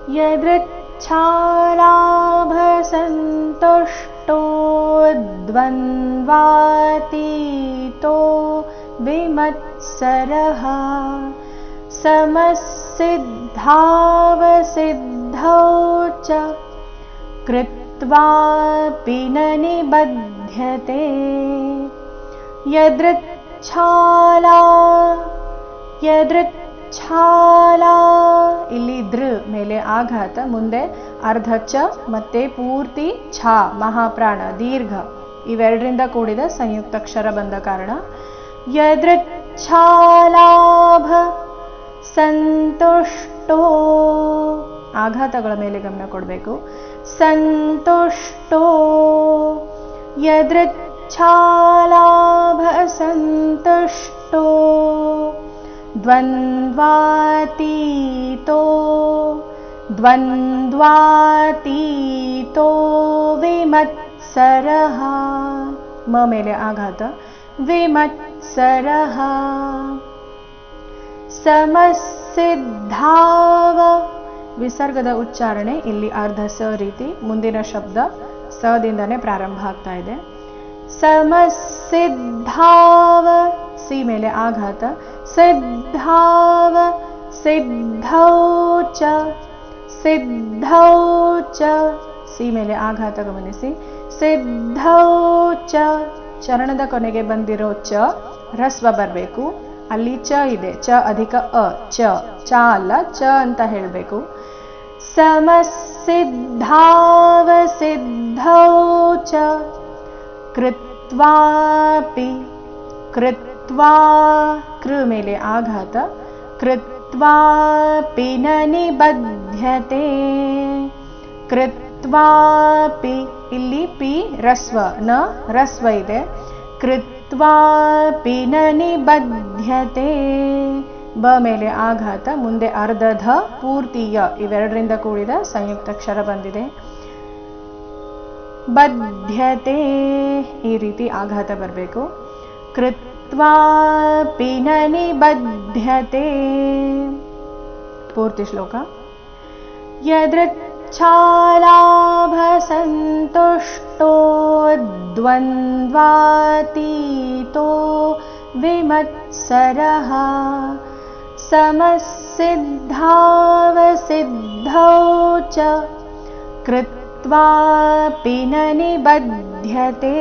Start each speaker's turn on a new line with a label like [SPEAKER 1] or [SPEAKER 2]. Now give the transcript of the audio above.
[SPEAKER 1] यदृच्छालाभसन्तुष्टो द्वन्द्वातीतो विमत्सरः समसिद्धावसिद्धौ च कृत्वापि न निबध्यते ಯದೃಚ್ಛಾಲಾ ಇಲ್ಲಿ ದೃ ಮೇಲೆ ಆಘಾತ, ಮುಂದೆ ಅರ್ಧ ಚ ಮತ್ತೆ ಪೂರ್ತಿ ಛ ಮಹಾಪ್ರಾಣ ದೀರ್ಘ ಇವೆರಡರಿಂದ ಕೂಡಿದ ಸಂಯುಕ್ತಾಕ್ಷರ ಬಂದ ಕಾರಣ ಯದೃಚ್ಛಾಲಾಭ ಸಂತುಷ್ಟೋ ಆಘಾತಗಳ ಮೇಲೆ ಗಮನ ಕೊಡಬೇಕು. ಸಂತುಷ್ಟೋ ಯದೃಚ್ಛಾಲಾಭ ಸಂತುಷ್ಟೋ ದ್ವಂದ್ವಾತೀತೋ ವಿಮತ್ಸರಃ ಮ ಮೇಲೆ ಆಘಾತ ವಿಮತ್ಸರಃ ಸಮಸಿದ್ಧಾವ ವಿಸರ್ಗದ ಉಚ್ಚಾರಣೆ ಇಲ್ಲಿ ಅರ್ಧ ಸ ರೀತಿ, ಮುಂದಿನ ಶಬ್ದ ಸದಿಂದನೇ ಪ್ರಾರಂಭ ಆಗ್ತಾ ಇದೆ. ಸಮಸಿದ್ಧಾವ ಸಿ ಮೇಲೆ ಆಘಾತ ಸಿದ್ಧಾವ ಸಿದ್ಧೌ ಚ ಸಿ ಮೇಲೆ ಆಘಾತ ಗಮನಿಸಿ. ಸಿದ್ಧೌ ಚ ಚರಣದ ಕೊನೆಗೆ ಬಂದಿರೋ ಚ ರಸ್ವ ಬರಬೇಕು. ಅಲ್ಲಿ ಚ ಇದೆ, ಚ ಅಧಿಕ ಅ ಚ ಅಲ್ಲ ಚ ಅಂತ ಹೇಳಬೇಕು. ಸಮಸಿದ್ಧಾವ ಸಿದ್ಧೌ ಚ ಕೃತ್ವಾಪಿ ಕೃತ್ವಾ ಕೃ ಮೇಲೆ ಆಘಾತ ಕೃತ್ವಾಪಿ ನ ನಿಬಧ್ಯತೆ ಕೃತ್ವಾಪಿ ಇಲ್ಲಿ ಪಿ ರಸ್ವ ನ ರಸ್ವ ಇದೆ. ಕೃತ್ವಾಪಿ ನ ನಿಬಧ್ಯತೆ ಬ ಮೇಲೆ ಆಘಾತ, ಮುಂದೆ ಅರ್ಧ ಧ ಪೂರ್ತಿ ಯ ಇವೆರಡರಿಂದ ಕೂಡಿದ ಸಂಯುಕ್ತಾಕ್ಷರ ಬಂದಿದೆ. ಬಧ್ಯತೆ ಈ ರೀತಿ ಆಘಾತ ಬರಬೇಕು. ಕೃತ್ವಾಪಿ ನ ನಿಬಧ್ಯತೆ ಪೂರ್ತಿ ಶ್ಲೋಕ. ಯದೃಚ್ಛಾಲಾಭಸಂತುಷ್ಟೋ ದ್ವಂದ್ವಾತೀತೋ ವಿಮತ್ಸರಃ ಸಮಸಿದ್ಧಾವಸಿದ್ಧೌ ಚ ಕೃತ್ವಾಪಿ ನ ನಿಬಧ್ಯತೆ